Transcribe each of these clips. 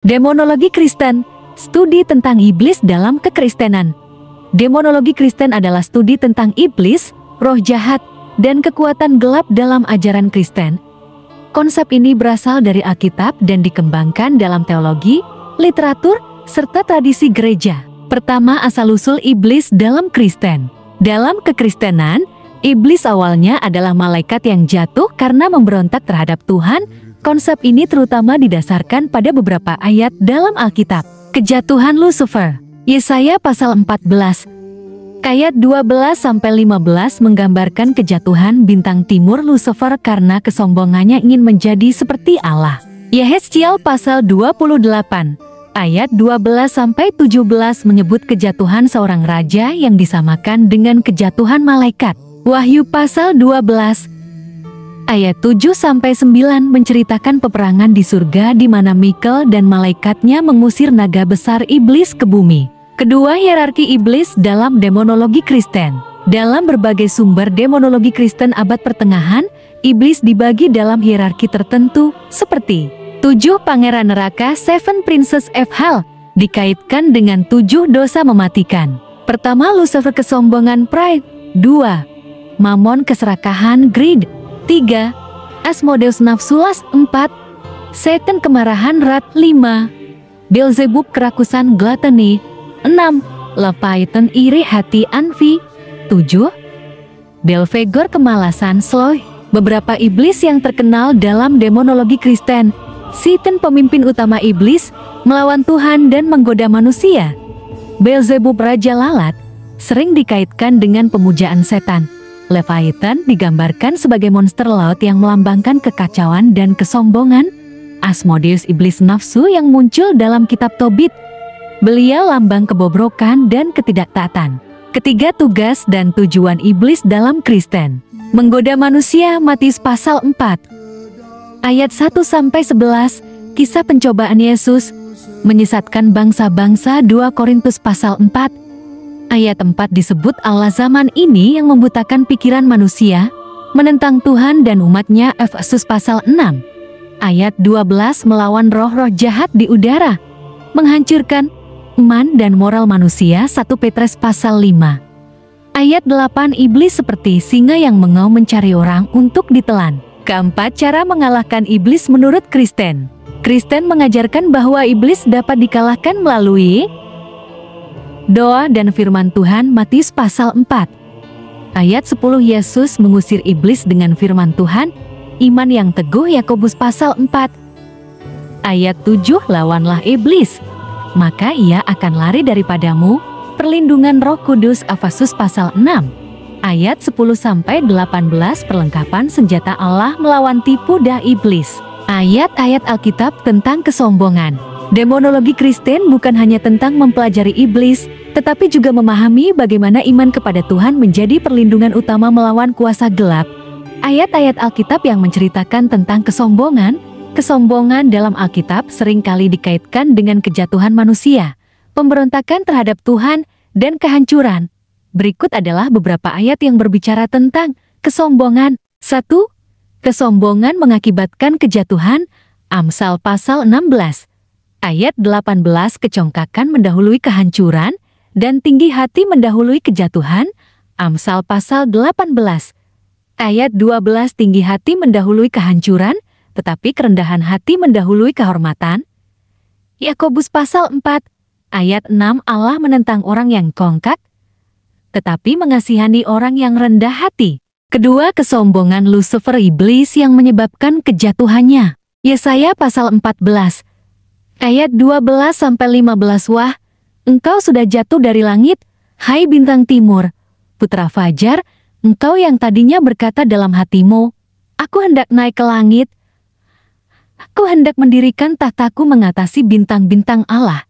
Demonologi Kristen, studi tentang iblis dalam kekristenan. Demonologi Kristen adalah studi tentang iblis, roh jahat, dan kekuatan gelap dalam ajaran Kristen. Konsep ini berasal dari Alkitab dan dikembangkan dalam teologi, literatur, serta tradisi gereja. Pertama, asal-usul iblis dalam Kristen. Dalam kekristenan, iblis awalnya adalah malaikat yang jatuh karena memberontak terhadap Tuhan. Konsep ini terutama didasarkan pada beberapa ayat dalam Alkitab. Kejatuhan Lucifer. Yesaya pasal 14 ayat 12-15 menggambarkan kejatuhan bintang timur Lucifer karena kesombongannya ingin menjadi seperti Allah. Yehezkiel pasal 28 ayat 12-17 menyebut kejatuhan seorang raja yang disamakan dengan kejatuhan malaikat. Wahyu pasal 12 ayat 7-9 menceritakan peperangan di surga di mana Mikael dan malaikatnya mengusir naga besar iblis ke bumi. Kedua, hierarki iblis dalam demonologi Kristen. Dalam berbagai sumber demonologi Kristen abad pertengahan, iblis dibagi dalam hierarki tertentu seperti 7 pangeran neraka, 7 Princess of Hell, dikaitkan dengan 7 dosa mematikan. Pertama, Lucifer kesombongan, pride. 2. Mammon keserakahan, greed. 3. Asmodeus nafsulas. 4. Satan kemarahan, wrath. 5. Beelzebub kerakusan, gluttony. 6. Leviathan iri hati, envy. 7. Belphegor kemalasan, sloth. Beberapa iblis yang terkenal dalam demonologi Kristen. Satan pemimpin utama iblis, melawan Tuhan dan menggoda manusia. Beelzebub raja lalat, sering dikaitkan dengan pemujaan setan. Leviathan digambarkan sebagai monster laut yang melambangkan kekacauan dan kesombongan. Asmodeus iblis nafsu yang muncul dalam kitab Tobit. Beliau lambang kebobrokan dan ketidaktaatan. Ketiga, tugas dan tujuan iblis dalam Kristen. Menggoda manusia, Matius pasal 4 ayat 1-11, kisah pencobaan Yesus, menyesatkan bangsa-bangsa, 2 Korintus pasal 4 ayat 4 disebut Allah zaman ini yang membutakan pikiran manusia, menentang Tuhan dan umatnya. Efesus pasal 6 ayat 12 melawan roh-roh jahat di udara, menghancurkan iman dan moral manusia. 1 Petrus pasal 5 ayat 8 iblis seperti singa yang mengaum mencari orang untuk ditelan. Keempat, cara mengalahkan iblis menurut Kristen. Kristen mengajarkan bahwa iblis dapat dikalahkan melalui doa dan firman Tuhan. Matius pasal 4 ayat 10 Yesus mengusir iblis dengan firman Tuhan. Iman yang teguh. Yakobus pasal 4 ayat 7 lawanlah iblis, maka ia akan lari daripadamu. Perlindungan Roh Kudus. Efesus pasal 6 ayat 10-18 perlengkapan senjata Allah melawan tipu daya iblis. Ayat-ayat Alkitab tentang kesombongan. Demonologi Kristen bukan hanya tentang mempelajari iblis, tetapi juga memahami bagaimana iman kepada Tuhan menjadi perlindungan utama melawan kuasa gelap. Ayat-ayat Alkitab yang menceritakan tentang kesombongan dalam Alkitab seringkali dikaitkan dengan kejatuhan manusia, pemberontakan terhadap Tuhan, dan kehancuran. Berikut adalah beberapa ayat yang berbicara tentang kesombongan. 1. Kesombongan mengakibatkan kejatuhan. Amsal pasal 16 ayat 18, kecongkakan mendahului kehancuran, dan tinggi hati mendahului kejatuhan. Amsal pasal 18 ayat 12, tinggi hati mendahului kehancuran, tetapi kerendahan hati mendahului kehormatan. Yakobus pasal 4 ayat 6, Allah menentang orang yang kongkak, tetapi mengasihani orang yang rendah hati. Kedua, kesombongan Lucifer iblis yang menyebabkan kejatuhannya. Yesaya pasal 14 ayat 12-15, wah, engkau sudah jatuh dari langit, hai bintang timur, putra fajar, engkau yang tadinya berkata dalam hatimu, aku hendak naik ke langit, aku hendak mendirikan tahtaku mengatasi bintang-bintang Allah.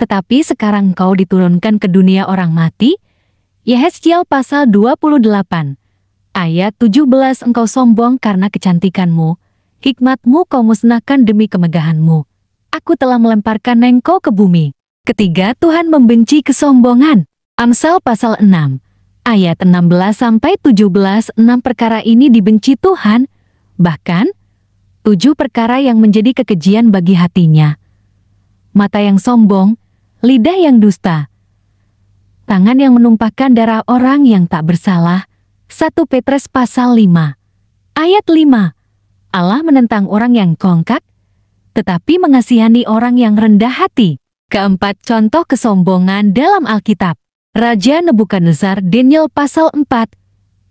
Tetapi sekarang engkau diturunkan ke dunia orang mati. Yehezkiel pasal 28 ayat 17, engkau sombong karena kecantikanmu, hikmatmu kau musnahkan demi kemegahanmu. Aku telah melemparkan engkau ke bumi. Ketiga, Tuhan membenci kesombongan. Amsal pasal 6 ayat 16-17, 6 perkara ini dibenci Tuhan, bahkan 7 perkara yang menjadi kekejian bagi hatinya. mata yang sombong, lidah yang dusta, tangan yang menumpahkan darah orang yang tak bersalah. 1 Petrus pasal 5 ayat 5. Allah menentang orang yang kongkak, tetapi mengasihani orang yang rendah hati. Keempat, contoh kesombongan dalam Alkitab. Raja Nebukadnezar, Daniel pasal 4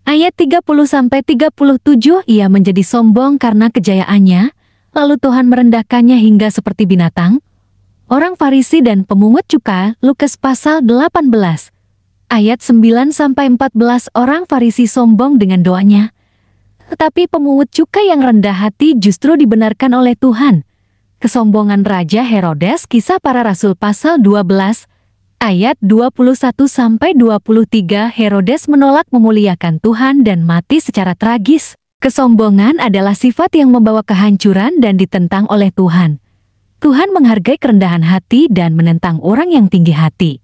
ayat 30-37, ia menjadi sombong karena kejayaannya, lalu Tuhan merendahkannya hingga seperti binatang. Orang Farisi dan pemungut cukai, Lukas pasal 18 ayat 9-14, orang Farisi sombong dengan doanya, tetapi pemungut cukai yang rendah hati justru dibenarkan oleh Tuhan. Kesombongan Raja Herodes, Kisah Para Rasul pasal 12 ayat 21-23, Herodes menolak memuliakan Tuhan dan mati secara tragis. Kesombongan adalah sifat yang membawa kehancuran dan ditentang oleh Tuhan. Tuhan menghargai kerendahan hati dan menentang orang yang tinggi hati.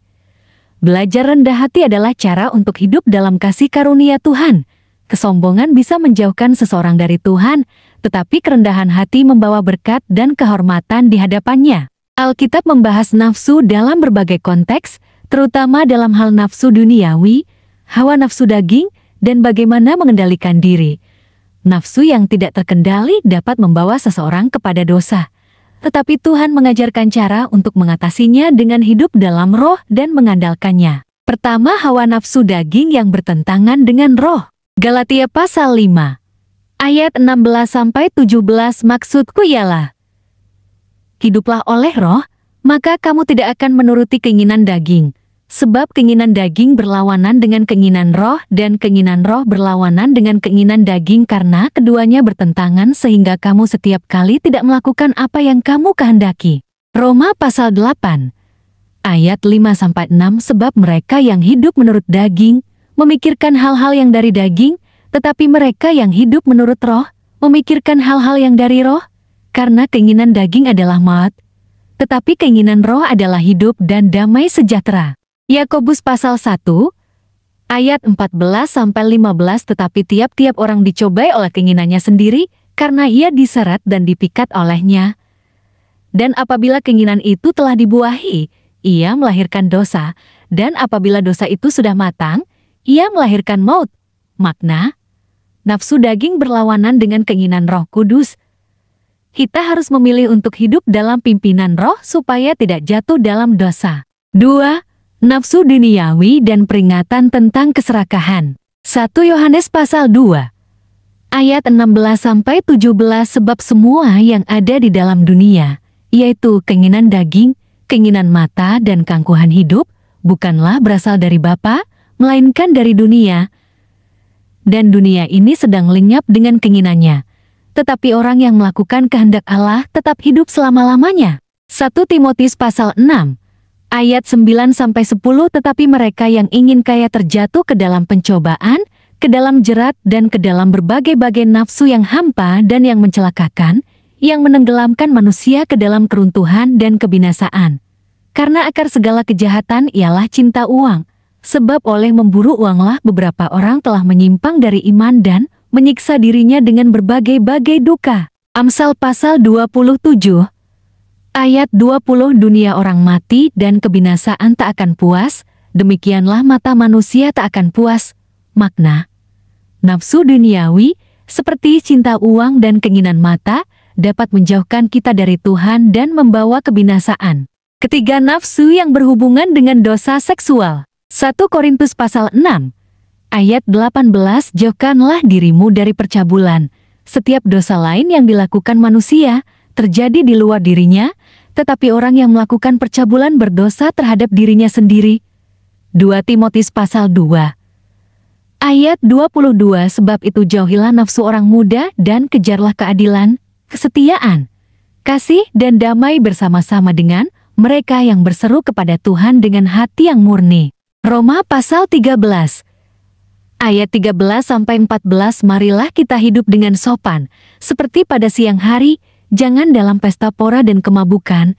Belajar rendah hati adalah cara untuk hidup dalam kasih karunia Tuhan. Kesombongan bisa menjauhkan seseorang dari Tuhan, tetapi kerendahan hati membawa berkat dan kehormatan di hadapannya. Alkitab membahas nafsu dalam berbagai konteks, terutama dalam hal nafsu duniawi, hawa nafsu daging, dan bagaimana mengendalikan diri. Nafsu yang tidak terkendali dapat membawa seseorang kepada dosa. Tetapi Tuhan mengajarkan cara untuk mengatasinya dengan hidup dalam roh dan mengandalkannya. Pertama, hawa nafsu daging yang bertentangan dengan roh. Galatia pasal 5 ayat 16-17, maksudku ialah, hiduplah oleh roh, maka kamu tidak akan menuruti keinginan daging. Sebab keinginan daging berlawanan dengan keinginan roh, dan keinginan roh berlawanan dengan keinginan daging, karena keduanya bertentangan sehingga kamu setiap kali tidak melakukan apa yang kamu kehendaki. Roma pasal 8 ayat 5-6, sebab mereka yang hidup menurut daging memikirkan hal-hal yang dari daging, tetapi mereka yang hidup menurut roh memikirkan hal-hal yang dari roh, karena keinginan daging adalah maut, tetapi keinginan roh adalah hidup dan damai sejahtera. Yakobus pasal 1 ayat 14-15, tetapi tiap-tiap orang dicobai oleh keinginannya sendiri, karena ia diseret dan dipikat olehnya. Dan apabila keinginan itu telah dibuahi, ia melahirkan dosa, dan apabila dosa itu sudah matang, ia melahirkan maut. Makna, nafsu daging berlawanan dengan keinginan Roh Kudus. Kita harus memilih untuk hidup dalam pimpinan roh supaya tidak jatuh dalam dosa. 2. Nafsu duniawi dan peringatan tentang keserakahan. 1 Yohanes pasal 2 ayat 16-17, sebab semua yang ada di dalam dunia, yaitu keinginan daging, keinginan mata dan keangkuhan hidup, bukanlah berasal dari Bapa, melainkan dari dunia. Dan dunia ini sedang lenyap dengan keinginannya. Tetapi orang yang melakukan kehendak Allah tetap hidup selama-lamanya. 1 Timotius pasal 6 ayat 9-10, tetapi mereka yang ingin kaya terjatuh ke dalam pencobaan, ke dalam jerat dan ke dalam berbagai-bagai nafsu yang hampa dan yang mencelakakan, yang menenggelamkan manusia ke dalam keruntuhan dan kebinasaan. Karena akar segala kejahatan ialah cinta uang, sebab oleh memburu uanglah beberapa orang telah menyimpang dari iman dan menyiksa dirinya dengan berbagai-bagai duka. Amsal pasal 27 ayat 20, dunia orang mati dan kebinasaan tak akan puas, demikianlah mata manusia tak akan puas. Makna, nafsu duniawi seperti cinta uang dan keinginan mata dapat menjauhkan kita dari Tuhan dan membawa kebinasaan. Ketiga, nafsu yang berhubungan dengan dosa seksual. 1 Korintus pasal 6 ayat 18, jauhkanlah dirimu dari percabulan. Setiap dosa lain yang dilakukan manusia terjadi di luar dirinya, tetapi orang yang melakukan percabulan berdosa terhadap dirinya sendiri. 2 Timotius pasal 2 ayat 22, sebab itu jauhilah nafsu orang muda dan kejarlah keadilan, kesetiaan, kasih dan damai bersama-sama dengan mereka yang berseru kepada Tuhan dengan hati yang murni. Roma pasal 13 ayat 13-14, marilah kita hidup dengan sopan, seperti pada siang hari, jangan dalam pesta pora dan kemabukan,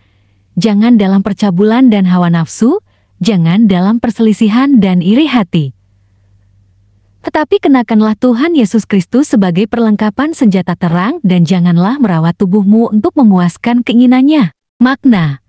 jangan dalam percabulan dan hawa nafsu, jangan dalam perselisihan dan iri hati. Tetapi kenakanlah Tuhan Yesus Kristus sebagai perlengkapan senjata terang, dan janganlah merawat tubuhmu untuk memuaskan keinginannya. Makna,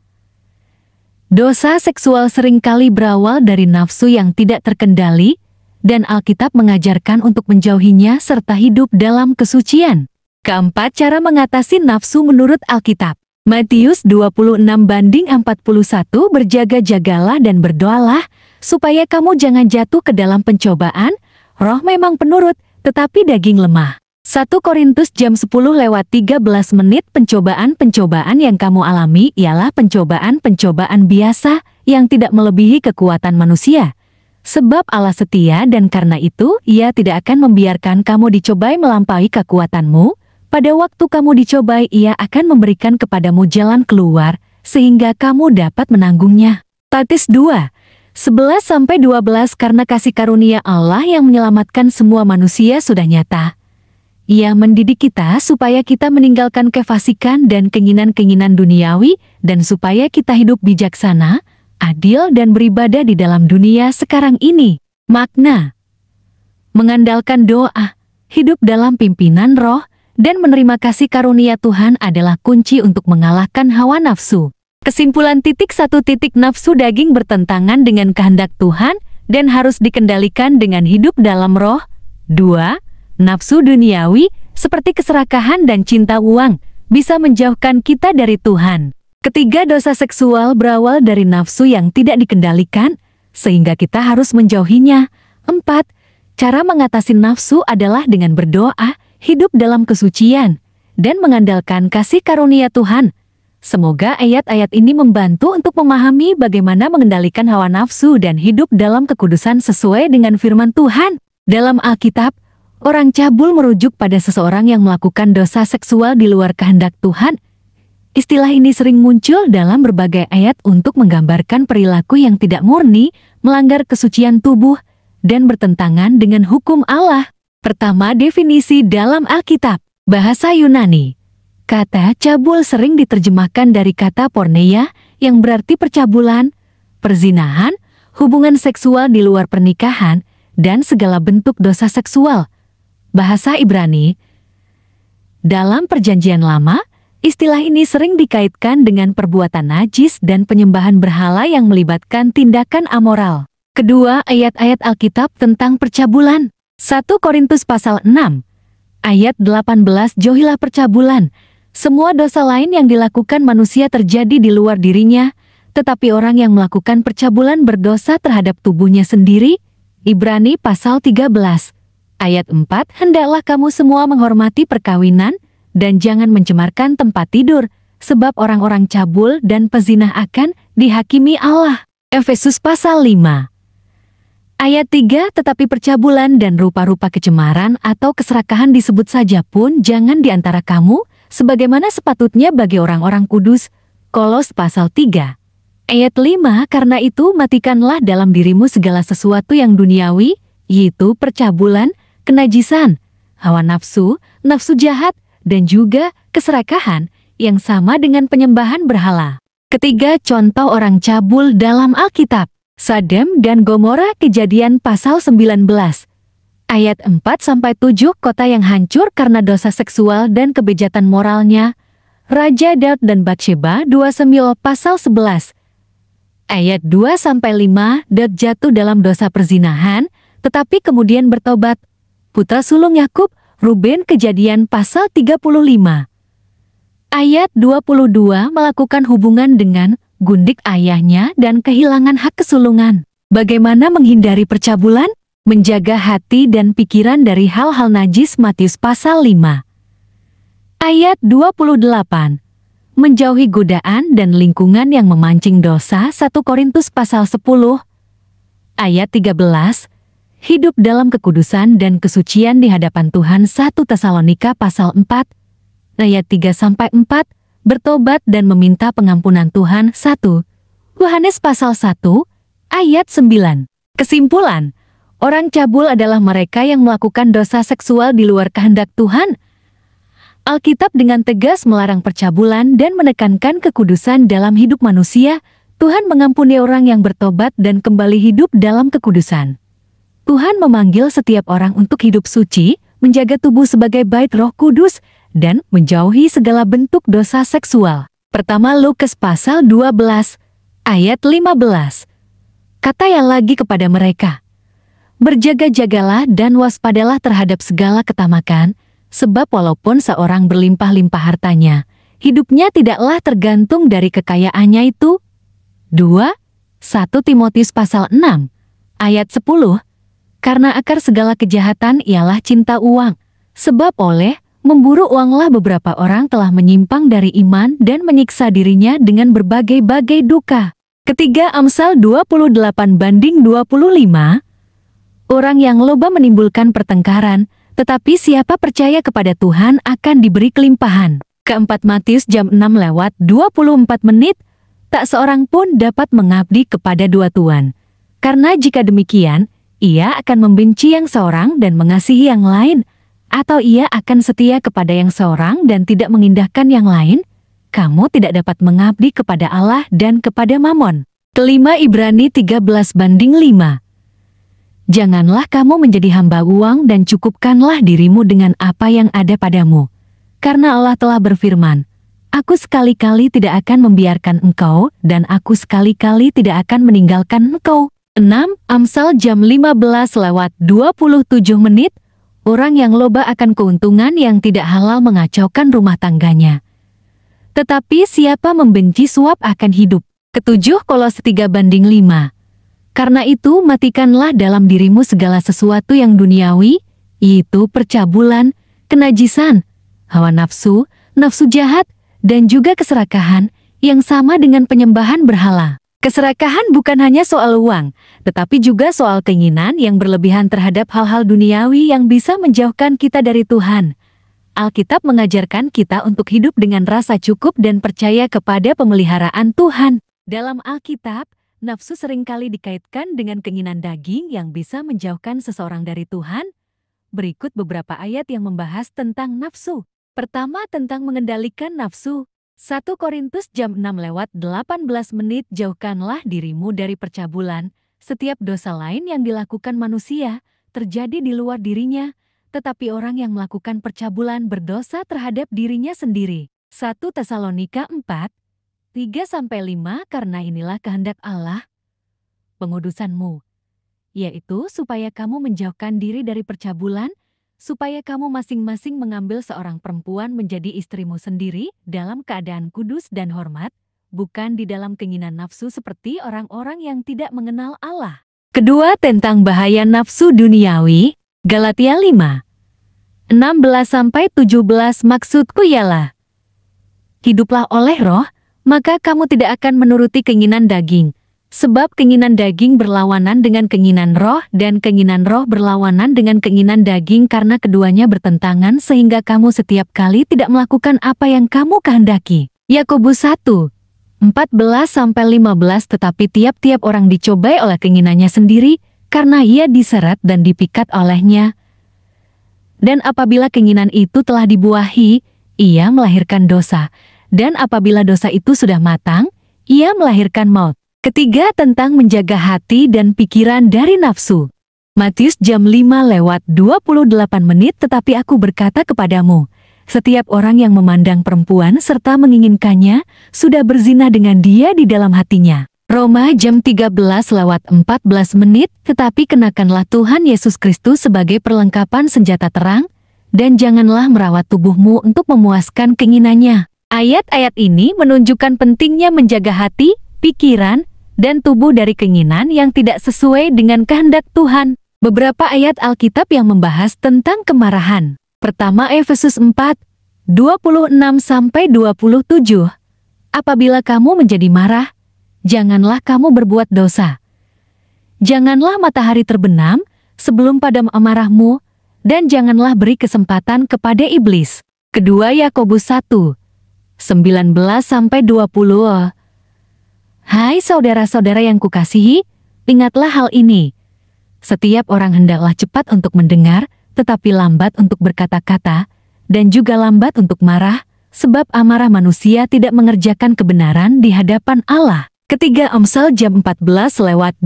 Dosa seksual seringkali berawal dari nafsu yang tidak terkendali, dan Alkitab mengajarkan untuk menjauhinya serta hidup dalam kesucian. Keempat, cara mengatasi nafsu menurut Alkitab. Matius 26:41, berjaga-jagalah dan berdoalah, supaya kamu jangan jatuh ke dalam pencobaan. Roh memang penurut, tetapi daging lemah. 1 Korintus jam 10:13, pencobaan-pencobaan yang kamu alami ialah pencobaan-pencobaan biasa yang tidak melebihi kekuatan manusia. Sebab Allah setia dan karena itu Ia tidak akan membiarkan kamu dicobai melampaui kekuatanmu. Pada waktu kamu dicobai Ia akan memberikan kepadamu jalan keluar sehingga kamu dapat menanggungnya. Titus 2:11-12, karena kasih karunia Allah yang menyelamatkan semua manusia sudah nyata. Ia mendidik kita supaya kita meninggalkan kefasikan dan keinginan-keinginan duniawi dan supaya kita hidup bijaksana, adil dan beribadah di dalam dunia sekarang ini. Makna: mengandalkan doa, hidup dalam pimpinan Roh, dan menerima kasih karunia Tuhan adalah kunci untuk mengalahkan hawa nafsu. Kesimpulan: 1. Nafsu daging bertentangan dengan kehendak Tuhan dan harus dikendalikan dengan hidup dalam Roh. 2. Nafsu duniawi, seperti keserakahan dan cinta uang, bisa menjauhkan kita dari Tuhan. Ketiga, dosa seksual berawal dari nafsu yang tidak dikendalikan, sehingga kita harus menjauhinya. 4. Cara mengatasi nafsu adalah dengan berdoa, hidup dalam kesucian, dan mengandalkan kasih karunia Tuhan. Semoga ayat-ayat ini membantu untuk memahami bagaimana mengendalikan hawa nafsu dan hidup dalam kekudusan sesuai dengan firman Tuhan. Dalam Alkitab, orang cabul merujuk pada seseorang yang melakukan dosa seksual di luar kehendak Tuhan. Istilah ini sering muncul dalam berbagai ayat untuk menggambarkan perilaku yang tidak murni, melanggar kesucian tubuh, dan bertentangan dengan hukum Allah. Pertama, definisi dalam Alkitab. Bahasa Yunani. Kata cabul sering diterjemahkan dari kata porneia, yang berarti percabulan, perzinahan, hubungan seksual di luar pernikahan, dan segala bentuk dosa seksual. Bahasa Ibrani. Dalam Perjanjian Lama, istilah ini sering dikaitkan dengan perbuatan najis dan penyembahan berhala yang melibatkan tindakan amoral. Kedua, ayat-ayat Alkitab tentang percabulan. 1 Korintus pasal 6, ayat 18, jauhilah percabulan. Semua dosa lain yang dilakukan manusia terjadi di luar dirinya, tetapi orang yang melakukan percabulan berdosa terhadap tubuhnya sendiri. Ibrani pasal 13. Ayat 4, hendaklah kamu semua menghormati perkawinan, dan jangan mencemarkan tempat tidur, sebab orang-orang cabul dan pezinah akan dihakimi Allah. Efesus pasal 5. Ayat 3, tetapi percabulan dan rupa-rupa kecemaran atau keserakahan disebut saja pun jangan di antara kamu, sebagaimana sepatutnya bagi orang-orang kudus. Kolos pasal 3. Ayat 5, karena itu matikanlah dalam dirimu segala sesuatu yang duniawi, yaitu percabulan, kenajisan, hawa nafsu, nafsu jahat, dan juga keserakahan yang sama dengan penyembahan berhala. Ketiga, contoh orang cabul dalam Alkitab. Sodom dan Gomora, Kejadian pasal 19. Ayat 4-7, kota yang hancur karena dosa seksual dan kebejatan moralnya. Raja Daud dan Batsheba, 2 Samuel pasal 11. Ayat 2-5, Daud jatuh dalam dosa perzinahan, tetapi kemudian bertobat. Putra sulung Yakub, Ruben, Kejadian pasal 35. Ayat 22, melakukan hubungan dengan gundik ayahnya dan kehilangan hak kesulungan. Bagaimana menghindari percabulan? Menjaga hati dan pikiran dari hal-hal najis. Matius pasal 5. Ayat 28. Menjauhi godaan dan lingkungan yang memancing dosa. 1 Korintus pasal 10. Ayat 13. Hidup dalam kekudusan dan kesucian di hadapan Tuhan. 1 Tesalonika pasal 4. Ayat 3-4. Bertobat dan meminta pengampunan Tuhan. 1 Yohanes pasal 1. Ayat 9. Kesimpulan, orang cabul adalah mereka yang melakukan dosa seksual di luar kehendak Tuhan. Alkitab dengan tegas melarang percabulan dan menekankan kekudusan dalam hidup manusia. Tuhan mengampuni orang yang bertobat dan kembali hidup dalam kekudusan. Tuhan memanggil setiap orang untuk hidup suci, menjaga tubuh sebagai bait Roh Kudus, dan menjauhi segala bentuk dosa seksual. Pertama Lukas pasal 12, ayat 15. Katanya lagi kepada mereka, berjaga-jagalah dan waspadalah terhadap segala ketamakan, sebab walaupun seorang berlimpah-limpah hartanya, hidupnya tidaklah tergantung dari kekayaannya itu. 2. 1 Timotius pasal 6, ayat 10. Karena akar segala kejahatan ialah cinta uang, sebab oleh memburu uanglah beberapa orang telah menyimpang dari iman dan menyiksa dirinya dengan berbagai-bagai duka. Ketiga Amsal 28:25. Orang yang loba menimbulkan pertengkaran, tetapi siapa percaya kepada Tuhan akan diberi kelimpahan. Keempat Matius jam 6:24. Tak seorang pun dapat mengabdi kepada dua tuan. Karena jika demikian, ia akan membenci yang seorang dan mengasihi yang lain, atau ia akan setia kepada yang seorang dan tidak mengindahkan yang lain. Kamu tidak dapat mengabdi kepada Allah dan kepada Mamon. Kelima Ibrani 13:5. Janganlah kamu menjadi hamba uang dan cukupkanlah dirimu dengan apa yang ada padamu. Karena Allah telah berfirman, Aku sekali-kali tidak akan membiarkan engkau dan aku sekali-kali tidak akan meninggalkan engkau. 6 Amsal jam 15:27. Orang yang loba akan keuntungan yang tidak halal mengacaukan rumah tangganya. Tetapi siapa membenci suap akan hidup. Ketujuh Kolose 3:5. Karena itu matikanlah dalam dirimu segala sesuatu yang duniawi, yaitu percabulan, kenajisan, hawa nafsu, nafsu jahat, dan juga keserakahan yang sama dengan penyembahan berhala. Keserakahan bukan hanya soal uang, tetapi juga soal keinginan yang berlebihan terhadap hal-hal duniawi yang bisa menjauhkan kita dari Tuhan. Alkitab mengajarkan kita untuk hidup dengan rasa cukup dan percaya kepada pemeliharaan Tuhan. Dalam Alkitab, nafsu seringkali dikaitkan dengan keinginan daging yang bisa menjauhkan seseorang dari Tuhan. Berikut beberapa ayat yang membahas tentang nafsu. Pertama, tentang mengendalikan nafsu. 1 Korintus jam 6:18. Jauhkanlah dirimu dari percabulan. Setiap dosa lain yang dilakukan manusia terjadi di luar dirinya, tetapi orang yang melakukan percabulan berdosa terhadap dirinya sendiri. 1 Tesalonika 4:3-5. Karena inilah kehendak Allah, pengudusanmu, yaitu supaya kamu menjauhkan diri dari percabulan, supaya kamu masing-masing mengambil seorang perempuan menjadi istrimu sendiri dalam keadaan kudus dan hormat, bukan di dalam keinginan nafsu seperti orang-orang yang tidak mengenal Allah. Kedua, tentang bahaya nafsu duniawi. Galatia 5:16-17. Maksudku ialah, hiduplah oleh roh, maka kamu tidak akan menuruti keinginan daging. Sebab keinginan daging berlawanan dengan keinginan roh dan keinginan roh berlawanan dengan keinginan daging karena keduanya bertentangan sehingga kamu setiap kali tidak melakukan apa yang kamu kehendaki. Yakobus 1:14-15. Tetapi tiap-tiap orang dicobai oleh keinginannya sendiri karena ia diseret dan dipikat olehnya. Dan apabila keinginan itu telah dibuahi, ia melahirkan dosa. Dan apabila dosa itu sudah matang, ia melahirkan maut. Ketiga, tentang menjaga hati dan pikiran dari nafsu. Matius jam 5:28. Tetapi aku berkata kepadamu, setiap orang yang memandang perempuan serta menginginkannya, sudah berzina dengan dia di dalam hatinya. Roma jam 13:14. Tetapi kenakanlah Tuhan Yesus Kristus sebagai perlengkapan senjata terang, dan janganlah merawat tubuhmu untuk memuaskan keinginannya. Ayat-ayat ini menunjukkan pentingnya menjaga hati, pikiran, dan tubuh dari keinginan yang tidak sesuai dengan kehendak Tuhan. Beberapa ayat Alkitab yang membahas tentang kemarahan. Pertama, Efesus 4:26-27. Apabila kamu menjadi marah, janganlah kamu berbuat dosa. Janganlah matahari terbenam sebelum padam amarahmu, dan janganlah beri kesempatan kepada iblis. Kedua, Yakobus 1:19-20. Hai saudara-saudara yang kukasihi, ingatlah hal ini. Setiap orang hendaklah cepat untuk mendengar, tetapi lambat untuk berkata-kata, dan juga lambat untuk marah, sebab amarah manusia tidak mengerjakan kebenaran di hadapan Allah. Ketiga, Amsal jam 14:29.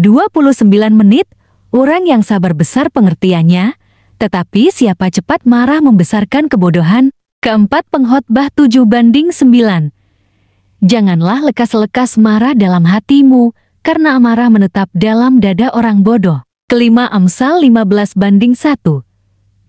Orang yang sabar besar pengertiannya, tetapi siapa cepat marah membesarkan kebodohan. Keempat, Pengkhotbah 7:9. Janganlah lekas-lekas marah dalam hatimu, karena amarah menetap dalam dada orang bodoh. Kelima, Amsal 15:1.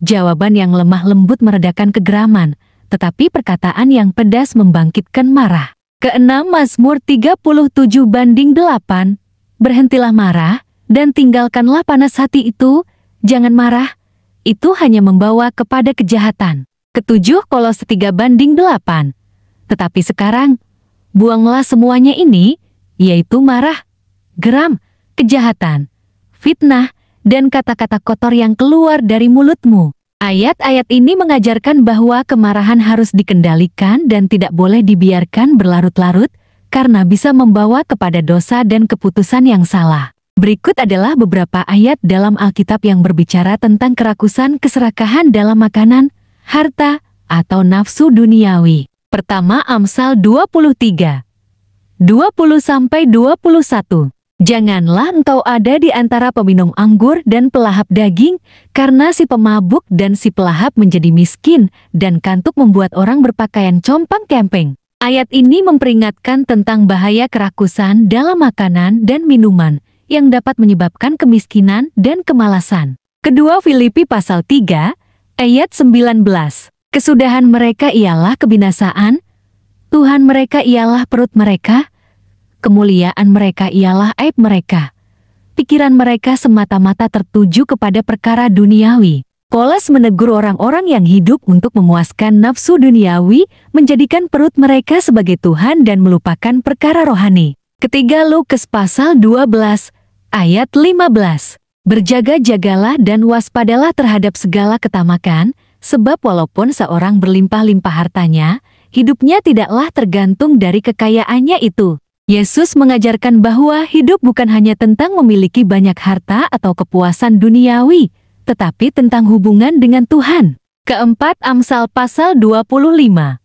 Jawaban yang lemah lembut meredakan kegeraman, tetapi perkataan yang pedas membangkitkan marah. Keenam, Mazmur 37:8. Berhentilah marah, dan tinggalkanlah panas hati itu, jangan marah, itu hanya membawa kepada kejahatan. Ketujuh, Kolose 3:8. Tetapi sekarang, buanglah semuanya ini, yaitu marah, geram, kejahatan, fitnah, dan kata-kata kotor yang keluar dari mulutmu. Ayat-ayat ini mengajarkan bahwa kemarahan harus dikendalikan dan tidak boleh dibiarkan berlarut-larut, karena bisa membawa kepada dosa dan keputusan yang salah. Berikut adalah beberapa ayat dalam Alkitab yang berbicara tentang kerakusan keserakahan dalam makanan, harta, atau nafsu duniawi. Pertama, Amsal 23:20-21. Janganlah engkau ada di antara peminum anggur dan pelahap daging, karena si pemabuk dan si pelahap menjadi miskin, dan kantuk membuat orang berpakaian compang-camping. Ayat ini memperingatkan tentang bahaya kerakusan dalam makanan dan minuman, yang dapat menyebabkan kemiskinan dan kemalasan. Kedua, Filipi pasal 3, ayat 19. Kesudahan mereka ialah kebinasaan, Tuhan mereka ialah perut mereka, kemuliaan mereka ialah aib mereka. Pikiran mereka semata-mata tertuju kepada perkara duniawi. Paulus menegur orang-orang yang hidup untuk memuaskan nafsu duniawi, menjadikan perut mereka sebagai Tuhan dan melupakan perkara rohani. Ketiga, Lukas pasal 12, ayat 15. Berjaga-jagalah dan waspadalah terhadap segala ketamakan, sebab walaupun seorang berlimpah-limpah hartanya, hidupnya tidaklah tergantung dari kekayaannya itu. Yesus mengajarkan bahwa hidup bukan hanya tentang memiliki banyak harta atau kepuasan duniawi, tetapi tentang hubungan dengan Tuhan. Keempat, Amsal pasal 25,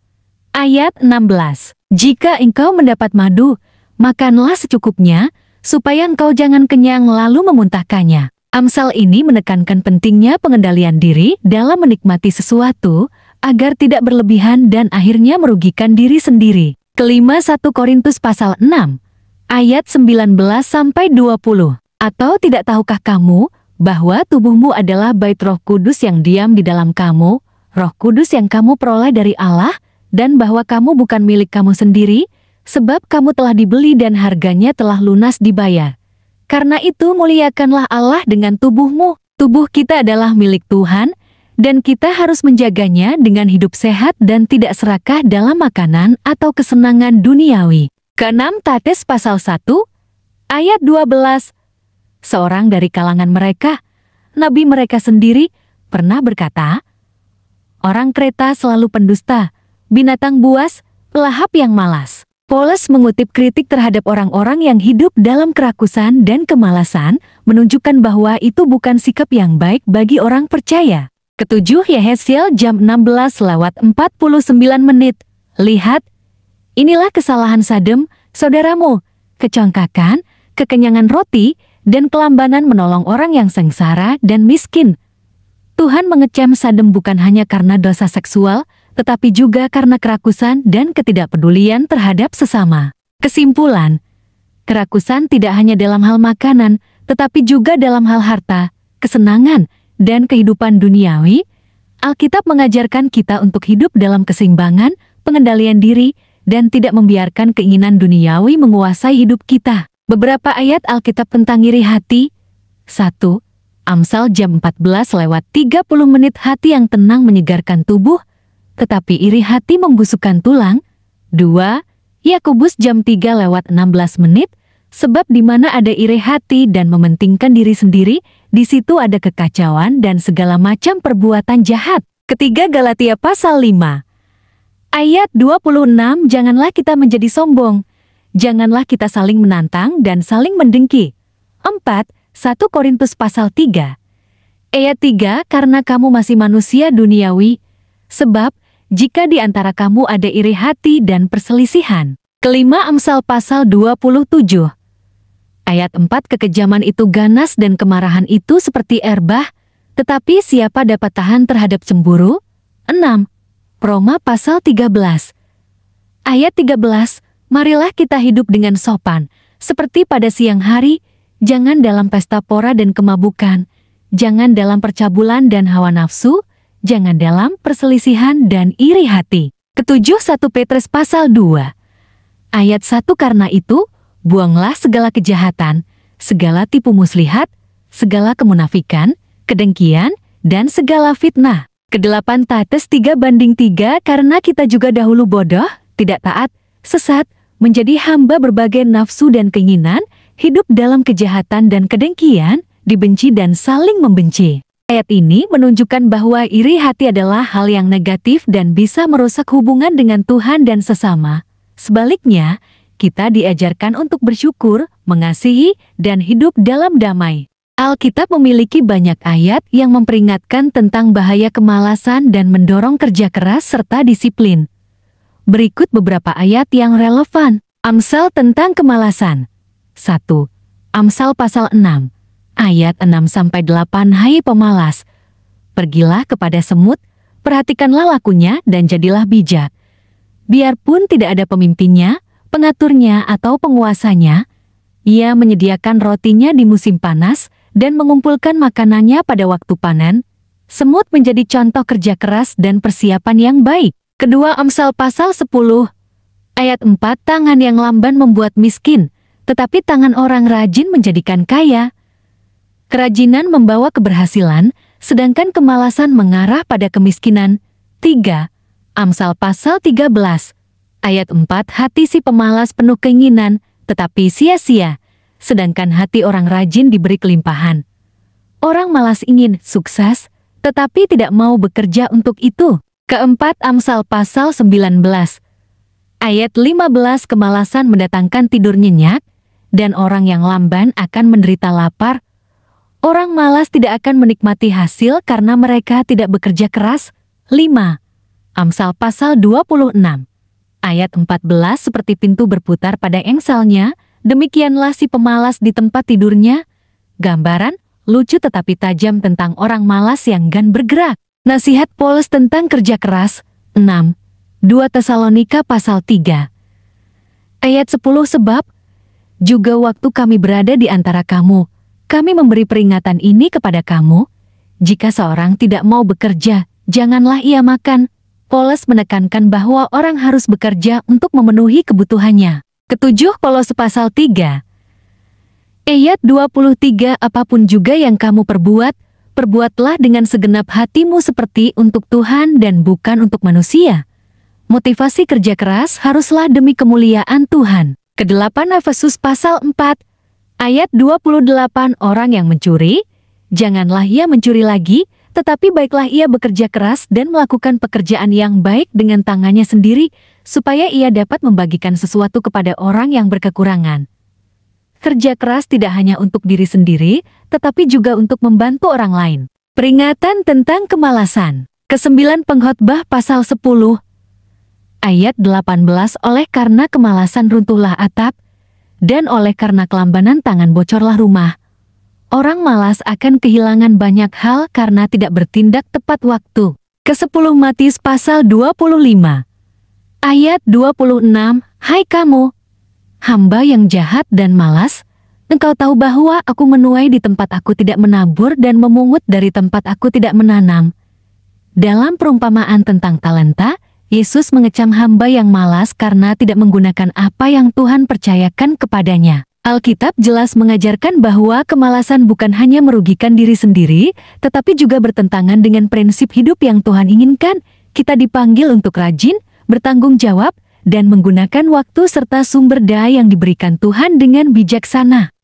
ayat 16. Jika engkau mendapat madu, makanlah secukupnya, supaya engkau jangan kenyang lalu memuntahkannya. Amsal ini menekankan pentingnya pengendalian diri dalam menikmati sesuatu, agar tidak berlebihan dan akhirnya merugikan diri sendiri. Kelima, 1 Korintus pasal 6, ayat 19-20. Atau tidak tahukah kamu, bahwa tubuhmu adalah bait Roh Kudus yang diam di dalam kamu, Roh Kudus yang kamu peroleh dari Allah, dan bahwa kamu bukan milik kamu sendiri, sebab kamu telah dibeli dan harganya telah lunas dibayar. Karena itu muliakanlah Allah dengan tubuhmu. Tubuh kita adalah milik Tuhan, dan kita harus menjaganya dengan hidup sehat dan tidak serakah dalam makanan atau kesenangan duniawi. Keenam, Tates pasal 1, ayat 12. Seorang dari kalangan mereka, nabi mereka sendiri, pernah berkata, orang Kreta selalu pendusta, binatang buas, pelahap yang malas. Paulus mengutip kritik terhadap orang-orang yang hidup dalam kerakusan dan kemalasan, menunjukkan bahwa itu bukan sikap yang baik bagi orang percaya. Ketujuh, Yehezkiel jam 16:49. Lihat, inilah kesalahan Sadem, saudaramu, kecongkakan, kekenyangan roti, dan kelambanan menolong orang yang sengsara dan miskin. Tuhan mengecam Sadem bukan hanya karena dosa seksual, tetapi juga karena kerakusan dan ketidakpedulian terhadap sesama. Kesimpulan, kerakusan tidak hanya dalam hal makanan, tetapi juga dalam hal harta, kesenangan, dan kehidupan duniawi. Alkitab mengajarkan kita untuk hidup dalam keseimbangan, pengendalian diri, dan tidak membiarkan keinginan duniawi menguasai hidup kita. Beberapa ayat Alkitab tentang iri hati. 1. Amsal jam 14:30. Hati yang tenang menyegarkan tubuh, tetapi iri hati membusukkan tulang. 2. Yakobus jam 3:16. Sebab di mana ada iri hati dan mementingkan diri sendiri, di situ ada kekacauan dan segala macam perbuatan jahat. Ketiga, Galatia pasal 5, ayat 26. Janganlah kita menjadi sombong. Janganlah kita saling menantang dan saling mendengki. 4. 1 Korintus pasal 3, ayat 3. Karena kamu masih manusia duniawi, sebab jika di antara kamu ada iri hati dan perselisihan. Kelima, Amsal pasal 27, ayat 4. Kekejaman itu ganas dan kemarahan itu seperti erbah, tetapi siapa dapat tahan terhadap cemburu? 6. Roma pasal 13, ayat 13. Marilah kita hidup dengan sopan, seperti pada siang hari, jangan dalam pesta pora dan kemabukan, jangan dalam percabulan dan hawa nafsu, jangan dalam perselisihan dan iri hati. Ketujuh, 1 Petrus pasal 2. Ayat 1, karena itu, buanglah segala kejahatan, segala tipu muslihat, segala kemunafikan, kedengkian, dan segala fitnah. Kedelapan Titus 3:3, karena kita juga dahulu bodoh, tidak taat, sesat, menjadi hamba berbagai nafsu dan keinginan, hidup dalam kejahatan dan kedengkian, dibenci dan saling membenci. Ayat ini menunjukkan bahwa iri hati adalah hal yang negatif dan bisa merusak hubungan dengan Tuhan dan sesama. Sebaliknya, kita diajarkan untuk bersyukur, mengasihi, dan hidup dalam damai. Alkitab memiliki banyak ayat yang memperingatkan tentang bahaya kemalasan dan mendorong kerja keras serta disiplin. Berikut beberapa ayat yang relevan. Amsal tentang kemalasan. 1. Amsal pasal 6, ayat 6-8. Hai pemalas, pergilah kepada semut, perhatikanlah lakunya dan jadilah bijak. Biarpun tidak ada pemimpinnya, pengaturnya atau penguasanya, ia menyediakan rotinya di musim panas dan mengumpulkan makanannya pada waktu panen. Semut menjadi contoh kerja keras dan persiapan yang baik. Kedua Amsal pasal 10, ayat 4. Tangan yang lamban membuat miskin, tetapi tangan orang rajin menjadikan kaya. Kerajinan membawa keberhasilan, sedangkan kemalasan mengarah pada kemiskinan. 3. Amsal pasal 13, ayat 4. Hati si pemalas penuh keinginan, tetapi sia-sia, sedangkan hati orang rajin diberi kelimpahan. Orang malas ingin sukses, tetapi tidak mau bekerja untuk itu. Keempat Amsal pasal 19, ayat 15. Kemalasan mendatangkan tidur nyenyak, dan orang yang lamban akan menderita lapar. Orang malas tidak akan menikmati hasil karena mereka tidak bekerja keras. 5. Amsal pasal 26, ayat 14. Seperti pintu berputar pada engselnya, demikianlah si pemalas di tempat tidurnya. Gambaran lucu tetapi tajam tentang orang malas yang enggan bergerak. Nasihat Paulus tentang kerja keras. 6. 2 Tesalonika pasal 3, ayat 10. Sebab juga waktu kami berada di antara kamu, kami memberi peringatan ini kepada kamu, jika seorang tidak mau bekerja, janganlah ia makan. Paulus menekankan bahwa orang harus bekerja untuk memenuhi kebutuhannya. Ketujuh Kolose pasal 3, ayat 23. Apapun juga yang kamu perbuat, perbuatlah dengan segenap hatimu seperti untuk Tuhan dan bukan untuk manusia. Motivasi kerja keras haruslah demi kemuliaan Tuhan. Kedelapan Efesus pasal 4, ayat 28. Orang yang mencuri, janganlah ia mencuri lagi, tetapi baiklah ia bekerja keras dan melakukan pekerjaan yang baik dengan tangannya sendiri, supaya ia dapat membagikan sesuatu kepada orang yang berkekurangan. Kerja keras tidak hanya untuk diri sendiri, tetapi juga untuk membantu orang lain. Peringatan tentang kemalasan. Kesembilan Pengkhotbah pasal 10, ayat 18. Oleh karena kemalasan runtuhlah atap, dan oleh karena kelambanan tangan bocorlah rumah. Orang malas akan kehilangan banyak hal karena tidak bertindak tepat waktu. Ke-10 Matius pasal 25, ayat 26. Hai kamu, hamba yang jahat dan malas, engkau tahu bahwa aku menuai di tempat aku tidak menabur dan memungut dari tempat aku tidak menanam. Dalam perumpamaan tentang talenta, Yesus mengecam hamba yang malas karena tidak menggunakan apa yang Tuhan percayakan kepadanya. Alkitab jelas mengajarkan bahwa kemalasan bukan hanya merugikan diri sendiri, tetapi juga bertentangan dengan prinsip hidup yang Tuhan inginkan. Kita dipanggil untuk rajin, bertanggung jawab, dan menggunakan waktu serta sumber daya yang diberikan Tuhan dengan bijaksana.